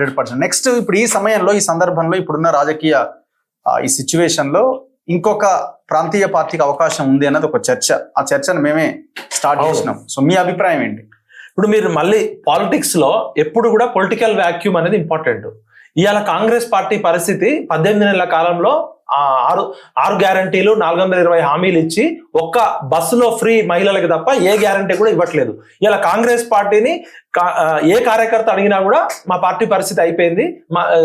100%. Next ఇప్పుడు ఈ సమయంలో ఈ సందర్భంలో ఇప్పుడున్న రాజకీయ ఈ సిచ్యువేషన్ లో ఇంకొక ప్రాంతీయ పార్టీకి అవకాశం ఉంది అన్నది ఒక చర్చ. ఆ చర్చను మేమే స్టార్ట్ చేసినాం. సో మీ అభిప్రాయం ఏంటి? ఇప్పుడు మీరు మళ్ళీ పాలిటిక్స్ లో ఎప్పుడు కూడా పొలిటికల్ వ్యాక్యూమ్ అనేది ఇంపార్టెంట్. ఇవాళ కాంగ్రెస్ పార్టీ పరిస్థితి 18 నెలల కాలంలో 6 గ్యారంటీలు 420 హామీలు ఇచ్చి ఒక్క బస్సులో ఫ్రీ మహిళలకు తప్ప ఏ గ్యారంటీ కూడా ఇవ్వట్లేదు. ఇలా కాంగ్రెస్ పార్టీని ఏ కార్యకర్త అడిగినా కూడా మా పార్టీ పరిస్థితి అయిపోయింది.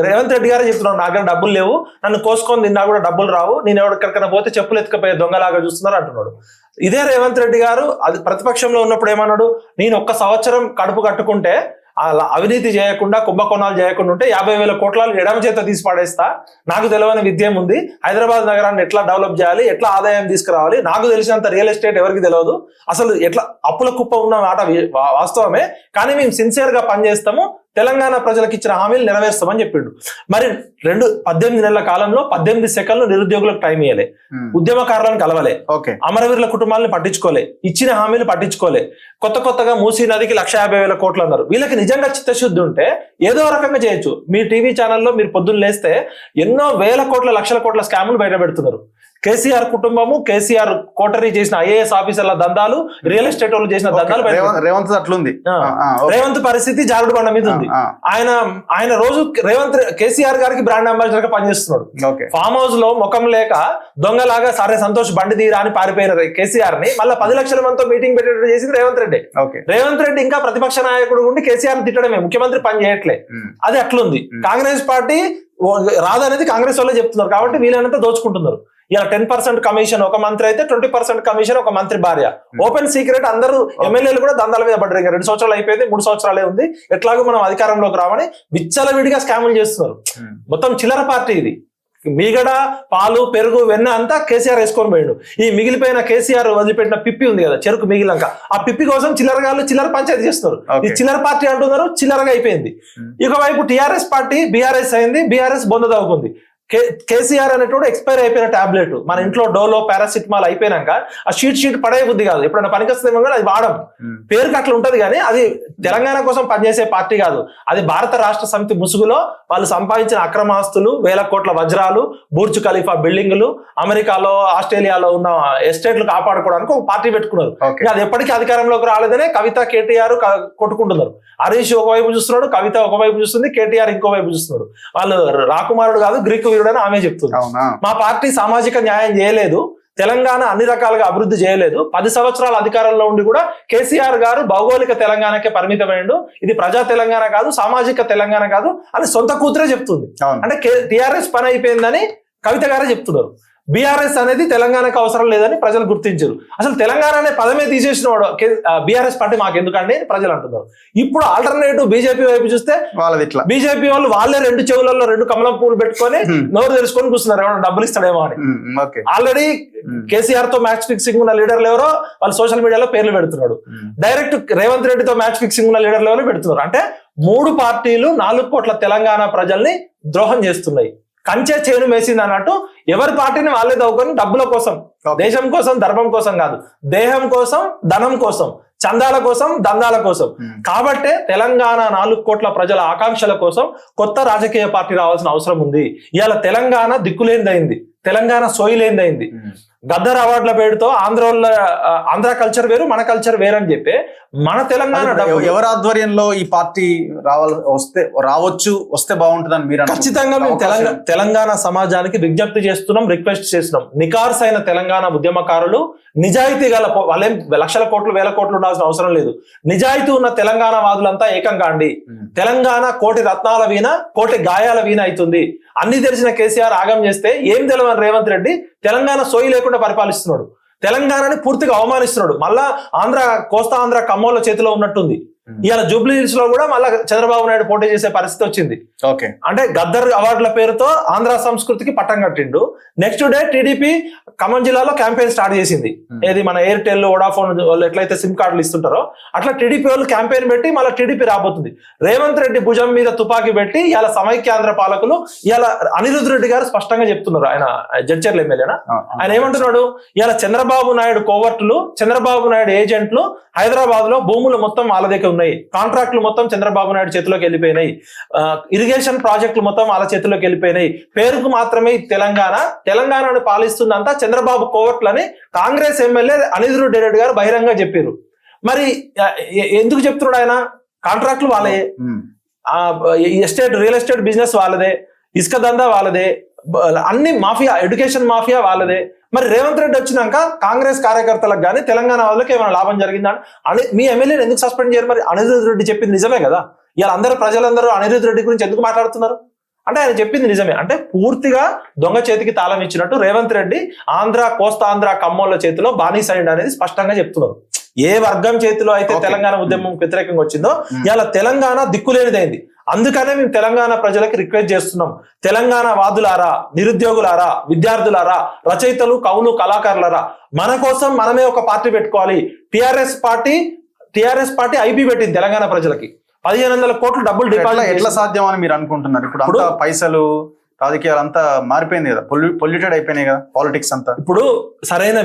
రేవంత్ రెడ్డి గారే చెప్తున్నాడు, నా దగ్గర డబ్బులు లేవు, నన్ను కోసుకొని తిన్నా కూడా డబ్బులు రావు, నేను ఎక్కడికైనా పోతే చెప్పులు ఎత్తుకపోయే దొంగలాగా చూస్తున్నారు అంటున్నాడు. ఇదే రేవంత్ రెడ్డి గారు అది ప్రతిపక్షంలో ఉన్నప్పుడు ఏమన్నాడు, నేను 1 సంవత్సరం కడుపు కట్టుకుంటే అవినీతి చేయకుండా కుంభకోణాలు చేయకుండా ఉంటే 50,000 కోట్ల ఎడమ చేత తీసి పడేస్తా, నాకు తెలియని విద్యం ఉంది, హైదరాబాద్ నగరాన్ని ఎట్లా డెవలప్ చేయాలి, ఎట్లా ఆదాయం తీసుకురావాలి, నాకు తెలిసినంత రియల్ ఎస్టేట్ ఎవరికి తెలియదు, అసలు ఎట్లా అప్పుల కుప్ప ఉన్న మాట వాస్తవమే, కానీ మేము సిన్సియర్ గా పనిచేస్తాము, తెలంగాణ ప్రజలకు ఇచ్చిన హామీలు నెరవేర్స్తామని చెప్పిండు. మరి 18 నెలల కాలంలో 18 సెకండ్లు నిరుద్యోగులకు టైం ఇవ్వలే, ఉద్యమకారులను కలవలే, అమరవీరుల కుటుంబాలను పట్టించుకోలే, ఇచ్చిన హామీలు పట్టించుకోలే, కొత్తగా మూసీ నదికి 150,000 కోట్లు అన్నారు. వీళ్ళకి నిజంగా చిత్తశుద్ధి ఉంటే ఏదో రకంగా చేయొచ్చు. మీ టీవీ ఛానల్లో మీరు పొద్దున్న లేస్తే ఎన్నో వేల కోట్ల లక్షల కోట్ల స్కాములు బయట పెడుతున్నారు. కేసీఆర్ కుటుంబము, కేసీఆర్ కోటరీ చేసిన ఐఏఎస్ ఆఫీసర్ల దందాలు, రియల్ ఎస్టేట్ వాళ్ళు చేసిన దందాలు, రేవంత్ అట్లుంది. రేవంత్ పరిస్థితి జారుడు బండ మీద ఉంది. ఆయన రోజు కేసీఆర్ గారికి బ్రాండ్ అంబాసిడర్ గా పనిచేస్తున్నాడు. ఫామ్ హౌస్ లో ముఖం లేక దొంగలాగా సరే సంతోష్ బండి తీరా అని పారిపోయిన కేసీఆర్ ని మళ్ళీ 10 లక్షల మందితో మీటింగ్ పెట్టేటట్టు చేసింది రేవంత్ రెడ్డి. రేవంత్ రెడ్డి ఇంకా ప్రతిపక్ష నాయకుడు ఉండి కేసీఆర్ తిట్టడమే, ముఖ్యమంత్రి పని చేయట్లే. అది అట్లుంది. కాంగ్రెస్ పార్టీ రాదనేది కాంగ్రెస్ వాళ్ళే చెప్తున్నారు కాబట్టి వీళ్ళనంతా దోచుకుంటున్నారు. ఇలా 10% కమిషన్ ఒక మంత్రి అయితే 20% కమిషన్ ఒక మంత్రి భార్య. Open secret. అందరూ ఎమ్మెల్యేలు కూడా దందాల మీద పడ్డారు. 2 సంవత్సరాలు అయిపోయింది, 3 సంవత్సరాలే ఉంది, ఎట్లాగో మనం అధికారంలోకి రావని విచ్చలవిడిగా స్కాములు చేస్తున్నారు. మొత్తం చిల్లర పార్టీ ఇది. మీగడ, పాలు, పెరుగు, వెన్న అంతా కేసీఆర్ వేసుకొని పోయాడు. ఈ మిగిలిపోయిన కేసీఆర్ వదిలిపెట్టిన పిప్పి ఉంది కదా, చెరుకు మిగిలినాక, ఆ పిప్పి కోసం చిల్లరగాళ్ళు చిల్లర పంచాయతీ చేస్తున్నారు. ఈ చిల్లర పార్టీ అంటున్నారు, చిల్లరగా అయిపోయింది. ఇకవైపు టీఆర్ఎస్ పార్టీ బీఆర్ఎస్ అయింది, బీఆర్ఎస్ బొంద తవ్వుకుంది. కేసీఆర్ అనేటోడు ఎక్స్పైర్ అయిపోయిన టాబ్లెట్. మన ఇంట్లో డోలో పారాసిటమాల్ అయిపోయినాక ఆ షీట్ పడే బుద్ధి కాదు, ఎప్పుడైనా పనికొస్తుందేమో కూడా అది వాడడం. పేరుకి అట్లా ఉంటది కానీ అది తెలంగాణ కోసం పనిచేసే పార్టీ కాదు. అది భారత రాష్ట్ర సమితి ముసుగులో వాళ్ళు సంపాదించిన అక్రమాస్తులు, 1000 కోట్ల వజ్రాలు, బుర్జ్ ఖలీఫా బిల్డింగులు, అమెరికాలో ఆస్ట్రేలియాలో ఉన్న ఎస్టేట్లు కాపాడుకోవడానికి ఒక పార్టీ పెట్టుకున్నారు. అది ఎప్పటికీ అధికారంలోకి రాలేదనే కవిత, కేటీఆర్ కొట్టుకుంటున్నారు. హరీష్ ఒకవైపు చూస్తున్నాడు, కవిత ఒకవైపు చూస్తుంది, కేటీఆర్ ఇంకోవైపు చూస్తున్నాడు. వాళ్ళు రాకుమారుడు కాదు, గ్రీకు వీరుడని ఆమె చెప్తుంది. మా పార్టీ సామాజిక న్యాయం చేయలేదు, తెలంగాణ అన్ని రకాలుగా అభివృద్ధి చేయలేదు, 10 సంవత్సరాల అధికారంలో ఉండి కూడా కేసీఆర్ గారు భౌగోళిక తెలంగాణకే పరిమితమైండు, ఇది ప్రజా తెలంగాణ కాదు, సామాజిక తెలంగాణ కాదు అని సొంత కూతురే చెప్తుంది. అంటే టీఆర్ఎస్ పని అయిపోయిందని కవిత గారే చెప్తున్నారు. బీఆర్ఎస్ అనేది తెలంగాణకు అవసరం లేదని ప్రజలు గుర్తించారు. అసలు తెలంగాణ అనే పదమే తీసేసిన వాడు బీఆర్ఎస్ పార్టీ మాకు ఎందుకండి ప్రజలు అంటున్నారు. ఇప్పుడు ఆల్టర్నేటివ్ బీజేపీ వైపు చూస్తే బీజేపీ వాళ్ళు వాళ్ళే 2 చెవులలో 2 కమలం పూలు పెట్టుకొని నోరు తెలుసుకొని కూర్చున్నారు, ఏమన్నా డబ్బులు ఇస్తాడేమో అని. ఆల్రెడీ కేసీఆర్ తో మ్యాచ్ ఫిక్సింగ్ ఉన్న లీడర్లు ఎవరో వాళ్ళు సోషల్ మీడియాలో పేర్లు పెడుతున్నాడు. డైరెక్ట్ రేవంత్ రెడ్డితో మ్యాచ్ ఫిక్సింగ్ ఉన్న లీడర్లు ఎవరో పెడుతున్నారు. అంటే 3 పార్టీలు 4 కోట్ల తెలంగాణ ప్రజల్ని ద్రోహం చేస్తున్నాయి. కంచె చేను మేసింది అన్నట్టు ఎవరి పార్టీని వాళ్ళే దవ్వుకొని డబ్బుల కోసం, దేశం కోసం, ధర్మం కోసం కాదు, దేహం కోసం, ధనం కోసం, చందాల కోసం, దందాల కోసం. కాబట్టే తెలంగాణ 4 కోట్ల ప్రజల ఆకాంక్షల కోసం కొత్త రాజకీయ పార్టీ రావాల్సిన అవసరం ఉంది. ఇవాళ తెలంగాణ దిక్కులేనిదైంది, తెలంగాణ సోయిలేనిదైంది. గద్దర్ అవార్డుల పేరుతో ఆంధ్ర కల్చర్ వేరు, మన కల్చర్ వేరని చెప్పి మన తెలంగాణ ఎవరి ఆధ్వర్యంలో ఈ పార్టీ వస్తే బాగుంటుందని మీరు? ఖచ్చితంగా మేము తెలంగాణ సమాజానికి విజ్ఞప్తి చేస్తున్నాం, రిక్వెస్ట్ చేస్తున్నాం. నికార్సైన తెలంగాణ ఉద్యమకారులు, నిజాయితీ గల, వాళ్ళేం లక్షల కోట్లు 1000 కోట్లు ఉండాల్సిన అవసరం లేదు, నిజాయితీ ఉన్న తెలంగాణ వాదులంతా ఏకంగా అండి. తెలంగాణ కోటి రత్నాల వీణ, కోటి గాయాల వీణ అవుతుంది. అన్ని తెలిసిన కేసీఆర్ ఆగం చేస్తే ఏం తెలవని రేవంత్ రెడ్డి తెలంగాణ సోయి లేకుండా పరిపాలిస్తున్నాడు. తెలంగాణని పూర్తిగా అవమానిస్తున్నాడు. మళ్ళా కోస్తా ఆంధ్ర కమ్మోళ్ళ చేతిలో ఉన్నట్టుంది. ఇవాళ జూబ్లీ హిల్స్ లో కూడా మళ్ళా చంద్రబాబు నాయుడు పోటీ చేసే పరిస్థితి వచ్చింది. అంటే గద్దర్ అవార్డుల పేరుతో ఆంధ్ర సంస్కృతికి పట్టం కట్టిండు. నెక్స్ట్ డే టీడీపీ ఖమ్మం జిల్లాలో క్యాంపెయిన్ స్టార్ట్ చేసింది. ఏది మన ఎయిర్టెల్, వోడాఫోన్ వాళ్ళు ఎట్లయితే సిమ్ కార్డులు ఇస్తుంటారో అట్లా టీడీపీ వాళ్ళు క్యాంపెయిన్ పెట్టి మళ్ళీ టీడీపీ రాబోతుంది. రేవంత్ రెడ్డి భుజం మీద తుపాకీ పెట్టి ఇవాళ సమైక్యాంధ్ర పాలకులు, ఇవాళ అనిరుద్ధ్ రెడ్డి గారు స్పష్టంగా చెప్తున్నారు, ఆయన జడ్చర్ల ఎమ్మెల్యేనా, ఆయన ఏమంటున్నాడు, ఇవాళ చంద్రబాబు నాయుడు కోవర్టులు, చంద్రబాబు నాయుడు ఏజెంట్లు హైదరాబాద్ లో భూములు మొత్తం వాళ్ళ దగ్గర ఉన్నాయి. కాంట్రాక్టులు మొత్తం చంద్రబాబు నాయుడు చేతిలోకి వెళ్ళిపోయినాయి. ఇరిగేషన్ ప్రాజెక్టులు మొత్తం వాళ్ళ చేతిలోకి వెళ్ళిపోయినాయి. పేరుకు మాత్రమే తెలంగాణను పాలిస్తుందంతా చంద్రబాబు కోవట్లని కాంగ్రెస్ ఎమ్మెల్యే అనిరుద్ రెడ్డి గారు బహిరంగ చెప్పారు. మరి ఎందుకు చెప్తున్నాడు ఆయన? కాంట్రాక్టులు వాళ్ళే, రియల్ ఎస్టేట్ బిజినెస్ వాళ్ళదే, ఇసుక దందా వాళ్ళదే, అన్ని మాఫియా, ఎడ్యుకేషన్ మాఫియా వాళ్ళదే. మరి రేవంత్ రెడ్డి వచ్చినాక కాంగ్రెస్ కార్యకర్తలకు కానీ తెలంగాణ వాళ్ళకి ఏమైనా లాభం జరిగిందా అని మీ ఎమ్మెల్యేని ఎందుకు సస్పెండ్ చేయరు? మరి అనిరుద్ రెడ్డి చెప్పింది నిజమే కదా. ఇలా ప్రజలందరూ అనిరుద్ రెడ్డి గురించి ఎందుకు మాట్లాడుతున్నారు అంటే ఆయన చెప్పింది నిజమే. అంటే పూర్తిగా దొంగ చేతికి తాళం ఇచ్చినట్టు రేవంత్ రెడ్డి ఆంధ్ర, కోస్తాంధ్ర, కమ్మోళ్ళ చేతిలో బానిసైండ్ అనేది స్పష్టంగా చెప్తున్నారు. ఏ వర్గం చేతిలో అయితే తెలంగాణ ఉద్యమం వ్యతిరేకంగా వచ్చిందో ఇలా తెలంగాణ దిక్కులేనిదైంది. అందుకనే మేము తెలంగాణ ప్రజలకి రిక్వెస్ట్ చేస్తున్నాం, తెలంగాణ వాదులారా, నిరుద్యోగులారా, విద్యార్థులారా, రచయితలు, కవులు, కళాకారులారా, మన కోసం మనమే ఒక పార్టీ పెట్టుకోవాలి. టిఆర్ఎస్ పార్టీ ఐపీ పెట్టింది తెలంగాణ ప్రజలకి 1500 కోట్లు డబ్బులు డిపాజిట్. ఎట్లా సాధ్యం అని మీరు అనుకుంటున్నారు? ఇప్పుడు అంతా పైసలు, రాజకీయాలు అంతా మారిపోయింది కదా, పొల్యూటెడ్ అయిపోయినాయి కదా పాలిటిక్స్ అంతా. ఇప్పుడు సరైన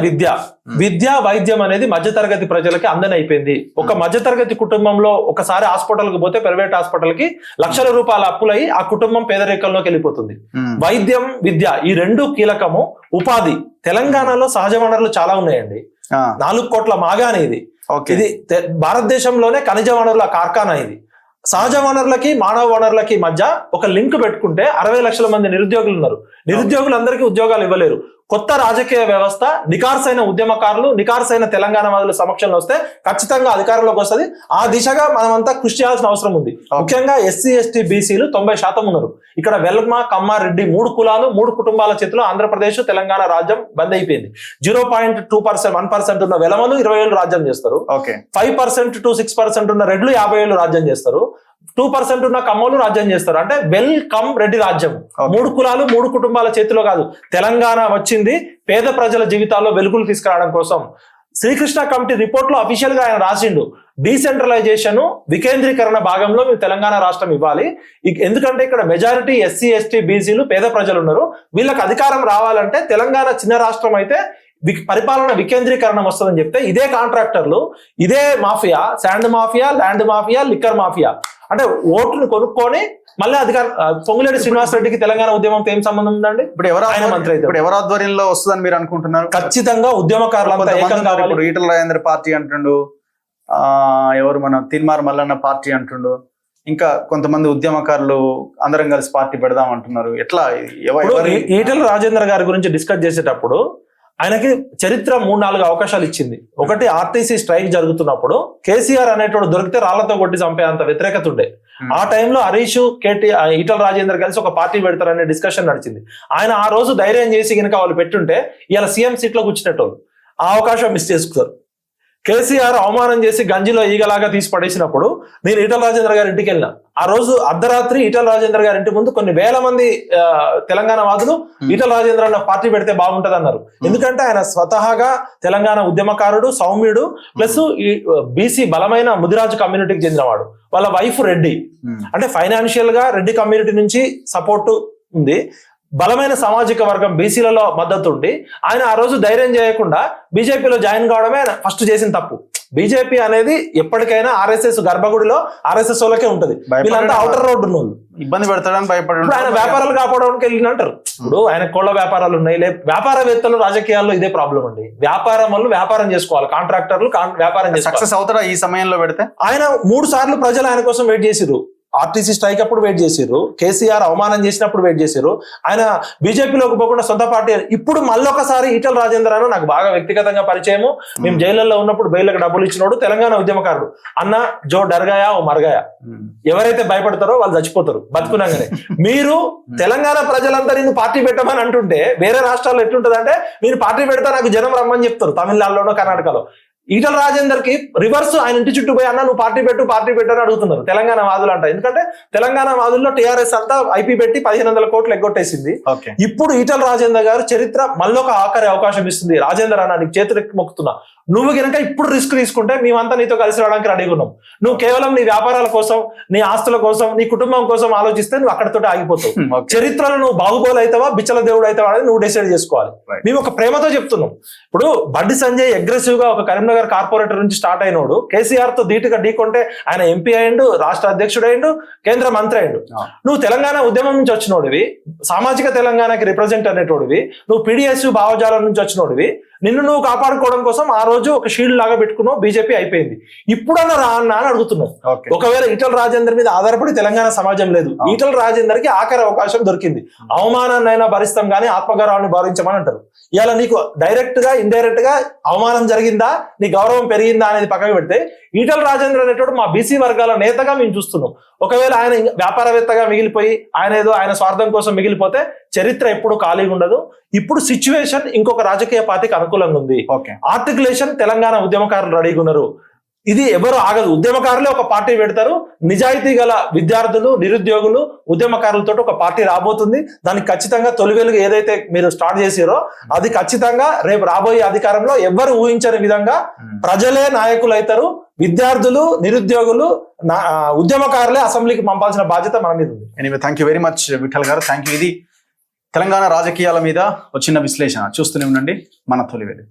విద్య వైద్యం అనేది మధ్యతరగతి ప్రజలకి అందని అయిపోయింది. ఒక మధ్యతరగతి కుటుంబంలో ఒకసారి హాస్పిటల్కి పోతే ప్రైవేట్ హాస్పిటల్ కి లక్షల రూపాయల అప్పులై ఆ కుటుంబం పేదరికంలోకి వెళ్ళిపోతుంది. వైద్యం, విద్య ఈ రెండు కీలకము. ఉపాధి, తెలంగాణలో సహజ వనరులు చాలా ఉన్నాయండి. 4 కోట్ల మాగానే ఇది భారతదేశంలోనే ఖనిజ వనరుల కార్ఖానా ఇది. సహజ వనరులకి మానవ వనరులకి మధ్య ఒక లింక్ పెట్టుకుంటే 60 లక్షల మంది నిరుద్యోగులు ఉన్నారు. నిరుద్యోగులందరికీ ఉద్యోగాలు ఇవ్వలేరు. కొత్త రాజకీయ వ్యవస్థ, నికార్సైన ఉద్యమకారులు, నికార్సైన తెలంగాణ వాదుల సమక్షంలో వస్తే ఖచ్చితంగా అధికారంలోకి వస్తుంది. ఆ దిశగా మనమంతా కృషి చేయాల్సిన అవసరం ఉంది. ముఖ్యంగా ఎస్సీ, ఎస్టీ, బీసీలు 90% ఉన్నారు. ఇక్కడ వెల్మ, కమ్మ, రెడ్డి 3 కులాలు 3 కుటుంబాల చేతిలో ఆంధ్రప్రదేశ్, తెలంగాణ రాజ్యం బంద్ అయిపోయింది. 0.2%, 1% ఉన్న వెలమలు 20 ఏళ్ళు రాజ్యం చేస్తారు. 5% to 6% ఉన్న రెడ్లు 50 ఏళ్ళు రాజ్యం చేస్తారు. 2% ఉన్న కమ్మోలు రాజ్యం చేస్తారు. అంటే వెల్కమ్ రెడ్డి రాజ్యం. 3 కులాలు 3 కుటుంబాల చేతిలో కాదు. తెలంగాణ వచ్చింది పేద ప్రజల జీవితాల్లో వెలుగులు తీసుకురావడం కోసం. శ్రీకృష్ణ కమిటీ రిపోర్ట్ లో అఫీషియల్ గా ఆయన రాసిండు, డీసెంట్రలైజేషన్, వికేంద్రీకరణ భాగంలో మేము తెలంగాణ రాష్ట్రం ఇవ్వాలి. ఎందుకంటే ఇక్కడ మెజారిటీ ఎస్సీ, ఎస్టీ, బీసీలు పేద ప్రజలు ఉన్నారు. వీళ్ళకి అధికారం రావాలంటే తెలంగాణ చిన్న రాష్ట్రం అయితే పరిపాలన వికేంద్రీకరణ వస్తుందని చెప్తే ఇదే కాంట్రాక్టర్లు, ఇదే mafia, sand mafia, land mafia, liquor mafia, అంటే ఓటును కొనుక్కొని మళ్ళీ పొంగులేటి శ్రీనివాసరెడ్డికి తెలంగాణ ఉద్యమంతో ఏం సంబంధం ఉందండి? ఇప్పుడు ఆయన మంత్రి అయితే ఇప్పుడు ఎవరి ఆధ్వర్యంలో వస్తుందని మీరు అనుకుంటున్నారు? ఖచ్చితంగా ఉద్యమకారులంతా ఏకంగా. ఇప్పుడు ఈటల రాజేంద్ర పార్టీ అంటుండు, ఎవరు మన తిన్మార్ మల్లన్న పార్టీ అంటుండు, ఇంకా కొంతమంది ఉద్యమకారులు అందరం కలిసి పార్టీ పెడదాం అంటున్నారు. ఎట్లా? ఈటల రాజేంద్ర గారి గురించి డిస్కస్ చేసేటప్పుడు ఆయనకి చరిత్ర 3-4 అవకాశాలు ఇచ్చింది. ఒకటి, ఆర్టీసీ స్ట్రైక్ జరుగుతున్నప్పుడు కేసీఆర్ అనేటోడు దొరికితే రాళ్లతో కొట్టి చంపే అంత వ్యతిరేకత ఉండే. ఆ టైంలో హరీష్, ఈటల రాజేందర్ కలిసి ఒక పార్టీ పెడతారనే డిస్కషన్ నడిచింది. ఆయన ఆ రోజు ధైర్యం చేసి కనుక వాళ్ళు పెట్టుంటే ఇలా సీఎం సీట్లో కూర్చునేటోళ్ళు. ఆ అవకాశం మిస్ చేసుకున్నారు. కేసీఆర్ అవమానం చేసి గంజిలో ఈగలాగా తీసి పడేసినప్పుడు నేను ఈటల రాజేంద్ర గారి ఇంటికి వెళ్ళిన. ఆ రోజు అర్ధరాత్రి ఈటల రాజేంద్ర గారి ఇంటి ముందు కొన్ని వేల మంది తెలంగాణ వాదులు ఈటల రాజేంద్ర అన్న పార్టీ పెడితే బాగుంటది అన్నారు. ఎందుకంటే ఆయన స్వతహాగా తెలంగాణ ఉద్యమకారుడు, సౌమ్యుడు, ప్లస్ ఈ బీసీ బలమైన ముదిరాజు కమ్యూనిటీకి చెందినవాడు. వాళ్ళ వైఫ్ రెడ్డి, అంటే ఫైనాన్షియల్ గా రెడ్డి కమ్యూనిటీ నుంచి సపోర్ట్ ఉంది. బలమైన సామాజిక వర్గం బీసీలలో మద్దతు ఉండి ఆయన ఆ రోజు ధైర్యం చేయకుండా బీజేపీలో జాయిన్ కావడమే ఆయన ఫస్ట్ చేసిన తప్పు. బీజేపీ అనేది ఎప్పటికైనా ఆర్ఎస్ఎస్ గర్భగుడిలో ఆర్ఎస్ఎస్ వాళ్ళకే ఉంటది. వీళ్ళంతా అవుటర్ రోడ్ ఉన్న వాళ్ళు, ఇబ్బంది పెడతాడని భయపడి ఆయన వ్యాపారాలు కాపాడడానికి వెళ్ళిన అంటారు. ఇప్పుడు ఆయన కోళ్ళ వ్యాపారాలు ఉన్నాయి. వ్యాపారవేత్తలు రాజకీయాల్లో ఇదే ప్రాబ్లం అండి. వ్యాపారం వాళ్ళు వ్యాపారం చేసుకోవాలి, కాంట్రాక్టర్లు వ్యాపారం చేసుకోవాలి. సక్సెస్ అవుతారా ఈ సమయంలో పెడితే? ఆయన 3 సార్లు ప్రజలు ఆయన కోసం వెయిట్ చేసిరు. ఆర్టీసీ స్ట్రైక్ అప్పుడు వెయిట్ చేసిర్రు, కేసీఆర్ అవమానం చేసినప్పుడు వెయిట్ చేసిర్రు. ఆయన బీజేపీలోకి పోకుండా సొంత పార్టీ. ఇప్పుడు మళ్ళొకసారి ఈటల రాజేందర్ అన్న నాకు బాగా వ్యక్తిగతంగా పరిచయము. మేము జైళ్లలో ఉన్నప్పుడు బెయిల్కి డబ్బులు ఇచ్చినోడు, తెలంగాణ ఉద్యమకారుడు. అన్న జో డర్గాయా ఓ మర్గాయా, ఎవరైతే భయపడతారో వాళ్ళు చచ్చిపోతారు బతుకున్నాగానే. మీరు తెలంగాణ ప్రజలంతా నిన్ను పార్టీ పెట్టమని అంటుంటే వేరే రాష్ట్రాల్లో ఎట్లుంటది అంటే మీరు పార్టీ పెడతా నాకు జనం రమ్మని చెప్తారు, తమిళనాడులోనో కర్ణాటకలో. ఈటల రాజేందర్ కి రివర్స్ ఆయన ఇంటి చుట్టూ పోయి అన్న నువ్వు పార్టీ పెట్టు అని అడుగుతున్నారు తెలంగాణ వాదులు అంట. ఎందుకంటే తెలంగాణ వాదుల్లో టీఆర్ఎస్ అంతా ఐపీ పెట్టి 1500 కోట్లు ఎగ్గొట్టేసింది. ఇప్పుడు ఈటల రాజేందర్ గారు చరిత్ర మళ్ళొక ఆఖరి అవకాశం ఇస్తుంది. రాజేందర్ అన్న నీకు చేతులెక్కి మొక్కుతున్నా, నువ్వు గనక ఇప్పుడు రిస్క్ తీసుకుంటే మేమంతా నీతో కలిసి రావడానికి రెడీగా ఉన్నాం. నువ్వు కేవలం నీ వ్యాపారాల కోసం, నీ ఆస్తుల కోసం, నీ కుటుంబం కోసం ఆలోచిస్తే నువ్వు అక్కడితో ఆగిపోతావు. చరిత్రలో నువ్వు బాహుబలి అవుతావా, బిచ్చల దేవుడు అవుతావా అనేది నువ్వు డిసైడ్ చేసుకోవాలి. మేము ఒక ప్రేమతో చెప్తున్నాం. ఇప్పుడు బండి సంజయ్ అగ్రెసివ్ గా ఒక కరీంనగర్ కార్పొరేటర్ నుంచి స్టార్ట్ అయినోడు కేసీఆర్ తో ధీటుగా ఢీకొంటే ఆయన ఎంపీ అయ్యిండు, రాష్ట్ర అధ్యక్షుడు అయ్యిండు, కేంద్ర మంత్రి అయ్యిండు. నువ్వు తెలంగాణ ఉద్యమం నుంచి వచ్చినోడివి, సామాజిక తెలంగాణకి రిప్రజెంట్ అనేటోడివి, నువ్వు పీడిఎస్ భావజాలం నుంచి వచ్చినోడివి. నిన్ను నువ్వు కాపాడుకోవడం కోసం ఆ రోజు ఒక షీల్డ్ లాగా పెట్టుకున్నావు, బీజేపీ అయిపోయింది. ఇప్పుడన్నా రా అన్న అని అడుగుతున్నావు. ఒకవేళ ఈటల రాజేందర్ మీద ఆధారపడి తెలంగాణ సమాజం లేదు, ఈటల రాజేందర్ కి ఆఖరి అవకాశం దొరికింది. అవమానాన్నైనా భరిస్తాం కానీ ఆత్మగౌరవాన్ని భరించమని అంటారు. ఇలా నీకు డైరెక్ట్ గా ఇండైరెక్ట్ గా అవమానం జరిగిందా, నీ గౌరవం పెరిగిందా అనేది పక్కకు పెడితే ఈటల రాజేంద్ర అనేటోడు మా బీసీ వర్గాల నేతగా మేము చూస్తున్నాం. ఒకవేళ ఆయన వ్యాపారవేత్తగా మిగిలిపోయి ఆయన ఏదో ఆయన స్వార్థం కోసం మిగిలిపోతే చరిత్ర ఎప్పుడు ఖాళీగా ఉండదు. ఇప్పుడు సిచ్యువేషన్ ఇంకొక రాజకీయ పార్టీకి అనుకూలంగా ఉంది. ఆర్టికులేషన్ తెలంగాణ ఉద్యమకారులు రెడీగా ఉన్నారు. ఇది ఎవరు ఆగదు. ఉద్యమకారులే ఒక పార్టీ పెడతారు. నిజాయితీ గల విద్యార్థులు, నిరుద్యోగులు, ఉద్యమకారులతో ఒక పార్టీ రాబోతుంది. దానికి ఖచ్చితంగా తొలి వెలుగు ఏదైతే మీరు స్టార్ట్ చేసారో అది ఖచ్చితంగా రేపు రాబోయే అధికారంలో ఎవ్వరు ఊహించని విధంగా ప్రజలే నాయకులు అవుతారు. విద్యార్థులు, నిరుద్యోగులు, ఉద్యమకారులే అసెంబ్లీకి పంపాల్సిన బాధ్యత మన మీద ఉంది. Anyway, thank you very much Vitthal గారు. Thank you. ఇది తెలంగాణ రాజకీయాల మీద వచ్చిన విశ్లేషణ. చూస్తూనే ఉండండి మన తొలి వెలుగు.